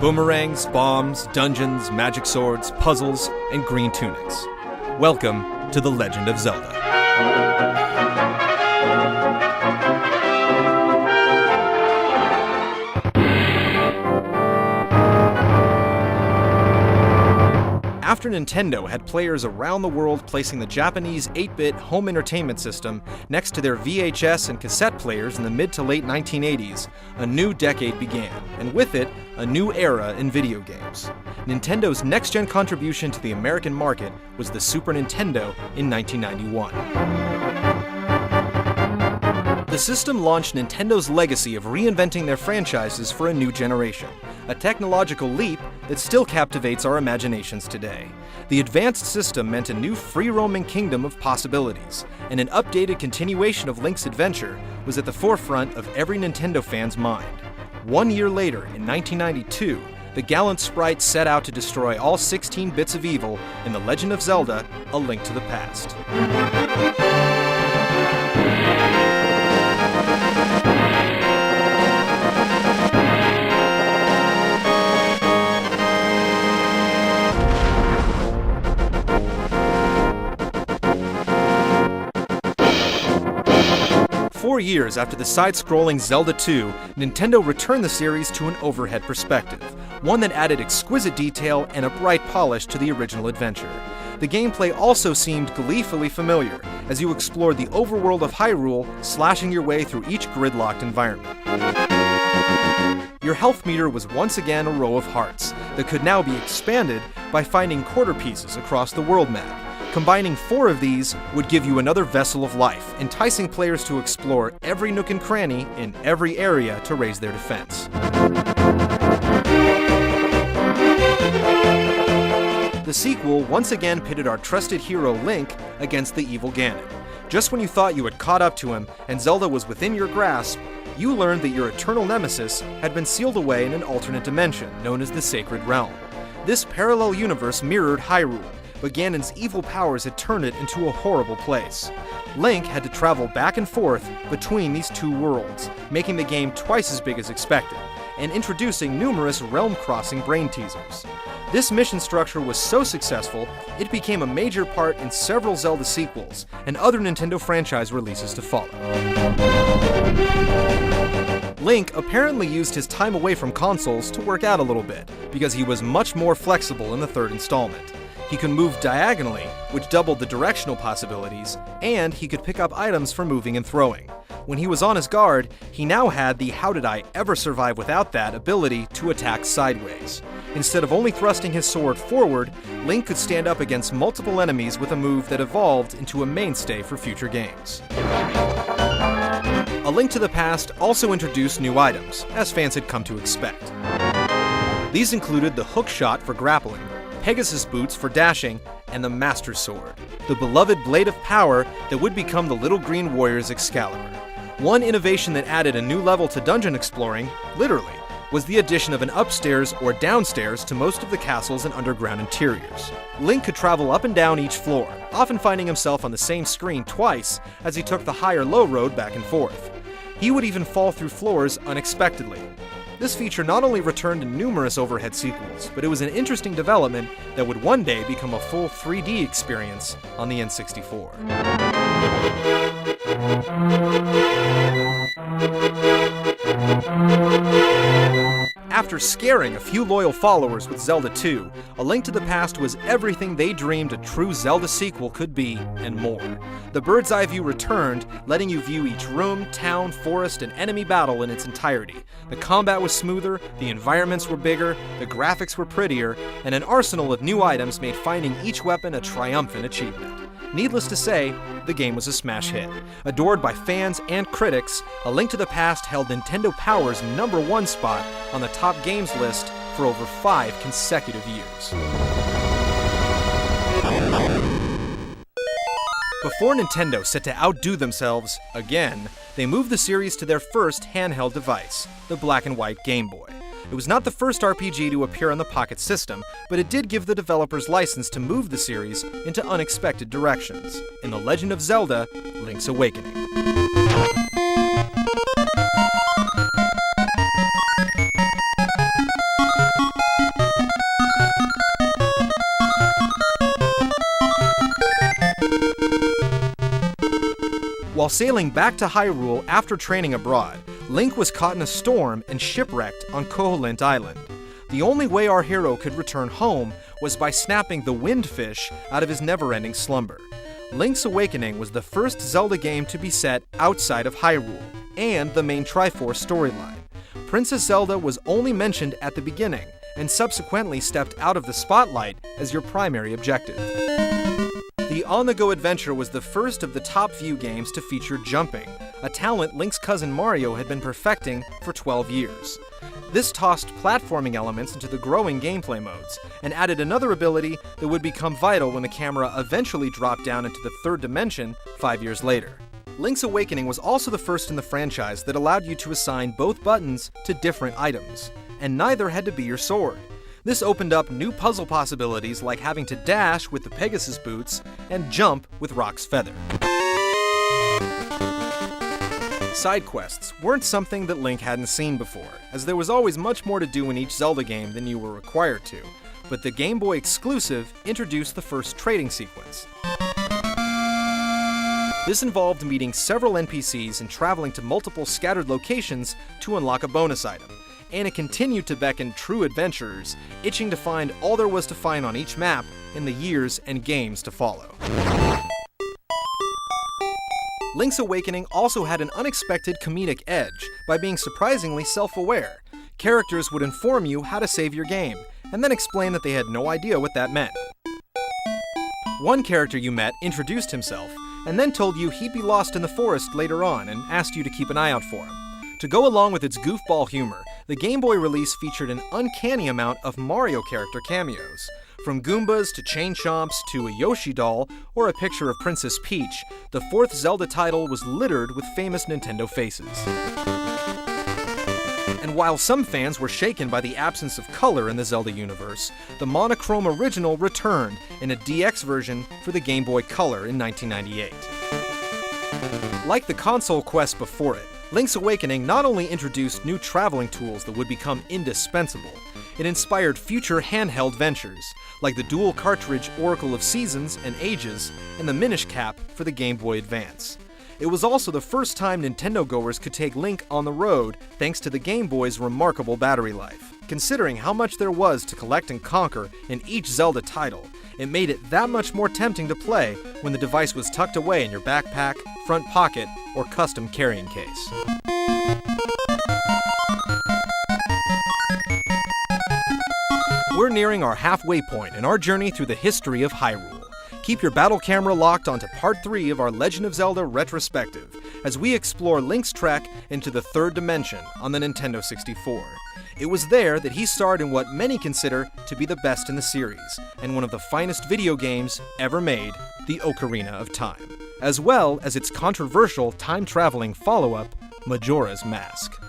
boomerangs, bombs, dungeons, magic swords, puzzles, and green tunics. Welcome to The Legend of Zelda. After Nintendo had players around the world placing the Japanese 8-bit home entertainment system next to their VHS and cassette players in the mid to late 1980s, a new decade began, and with it, a new era in video games. Nintendo's next-gen contribution to the American market was the Super Nintendo in 1991. The system launched Nintendo's legacy of reinventing their franchises for a new generation, a technological leap that still captivates our imaginations today. The advanced system meant a new free-roaming kingdom of possibilities, and an updated continuation of Link's adventure was at the forefront of every Nintendo fan's mind. 1 year later, in 1992, the gallant sprite set out to destroy all 16 bits of evil in The Legend of Zelda: A Link to the Past. 4 years after the side-scrolling Zelda 2, Nintendo returned the series to an overhead perspective, one that added exquisite detail and a bright polish to the original adventure. The gameplay also seemed gleefully familiar, as you explored the overworld of Hyrule, slashing your way through each gridlocked environment. Your health meter was once again a row of hearts that could now be expanded by finding quarter pieces across the world map. Combining 4 of these would give you another vessel of life, enticing players to explore every nook and cranny in every area to raise their defense. The sequel once again pitted our trusted hero Link against the evil Ganon. Just when you thought you had caught up to him and Zelda was within your grasp, you learned that your eternal nemesis had been sealed away in an alternate dimension known as the Sacred Realm. This parallel universe mirrored Hyrule, but Ganon's evil powers had turned it into a horrible place. Link had to travel back and forth between these two worlds, making the game twice as big as expected, and introducing numerous realm-crossing brain teasers. This mission structure was so successful, it became a major part in several Zelda sequels and other Nintendo franchise releases to follow. Link apparently used his time away from consoles to work out a little bit, because he was much more flexible in the third installment. He could move diagonally, which doubled the directional possibilities, and he could pick up items for moving and throwing. When he was on his guard, he now had the "how did I ever survive without that" ability to attack sideways. Instead of only thrusting his sword forward, Link could stand up against multiple enemies with a move that evolved into a mainstay for future games. A Link to the Past also introduced new items, as fans had come to expect. These included the hook shot for grappling, Pegasus boots for dashing, and the Master Sword, the beloved blade of power that would become the Little Green Warrior's Excalibur. One innovation that added a new level to dungeon exploring, literally, was the addition of an upstairs or downstairs to most of the castles and underground interiors. Link could travel up and down each floor, often finding himself on the same screen twice as he took the high or low road back and forth. He would even fall through floors unexpectedly. This feature not only returned in numerous overhead sequels, but it was an interesting development that would one day become a full 3D experience on the N64. After scaring a few loyal followers with Zelda 2, A Link to the Past was everything they dreamed a true Zelda sequel could be, and more. The bird's eye view returned, letting you view each room, town, forest, and enemy battle in its entirety. The combat was smoother, the environments were bigger, the graphics were prettier, and an arsenal of new items made finding each weapon a triumphant achievement. Needless to say, the game was a smash hit. Adored by fans and critics, A Link to the Past held Nintendo Power's #1 spot on the top games list for over 5 consecutive years. Before Nintendo set to outdo themselves again, they moved the series to their first handheld device, the black and white Game Boy. It was not the first RPG to appear on the Pocket system, but it did give the developers license to move the series into unexpected directions in The Legend of Zelda: Link's Awakening. While sailing back to Hyrule after training abroad, Link was caught in a storm and shipwrecked on Koholint Island. The only way our hero could return home was by snapping the Windfish out of his never-ending slumber. Link's Awakening was the first Zelda game to be set outside of Hyrule, and the main Triforce storyline. Princess Zelda was only mentioned at the beginning, and subsequently stepped out of the spotlight as your primary objective. The on-the-go adventure was the first of the top-view games to feature jumping, a talent Link's cousin Mario had been perfecting for 12 years. This tossed platforming elements into the growing gameplay modes, and added another ability that would become vital when the camera eventually dropped down into the third dimension 5 years later. Link's Awakening was also the first in the franchise that allowed you to assign both buttons to different items, and neither had to be your sword. This opened up new puzzle possibilities like having to dash with the Pegasus boots and jump with Rock's feather. Side quests weren't something that Link hadn't seen before, as there was always much more to do in each Zelda game than you were required to, but the Game Boy exclusive introduced the first trading sequence. This involved meeting several NPCs and traveling to multiple scattered locations to unlock a bonus item, and it continued to beckon true adventurers, itching to find all there was to find on each map in the years and games to follow. Link's Awakening also had an unexpected comedic edge by being surprisingly self-aware. Characters would inform you how to save your game, and then explain that they had no idea what that meant. One character you met introduced himself, and then told you he'd be lost in the forest later on and asked you to keep an eye out for him. To go along with its goofball humor, the Game Boy release featured an uncanny amount of Mario character cameos. From Goombas to Chain Chomps to a Yoshi doll or a picture of Princess Peach, the fourth Zelda title was littered with famous Nintendo faces. And while some fans were shaken by the absence of color in the Zelda universe, the monochrome original returned in a DX version for the Game Boy Color in 1998. Like the console quest before it, Link's Awakening not only introduced new traveling tools that would become indispensable, it inspired future handheld ventures, like the dual cartridge Oracle of Seasons and Ages and the Minish Cap for the Game Boy Advance. It was also the first time Nintendo goers could take Link on the road thanks to the Game Boy's remarkable battery life. Considering how much there was to collect and conquer in each Zelda title, it made it that much more tempting to play when the device was tucked away in your backpack, front pocket, or custom carrying case. We're nearing our halfway point in our journey through the history of Hyrule. Keep your battle camera locked onto Part 3 of our Legend of Zelda retrospective, as we explore Link's trek into the third dimension on the Nintendo 64. It was there that he starred in what many consider to be the best in the series, and one of the finest video games ever made, the Ocarina of Time, as well as its controversial time-traveling follow-up, Majora's Mask.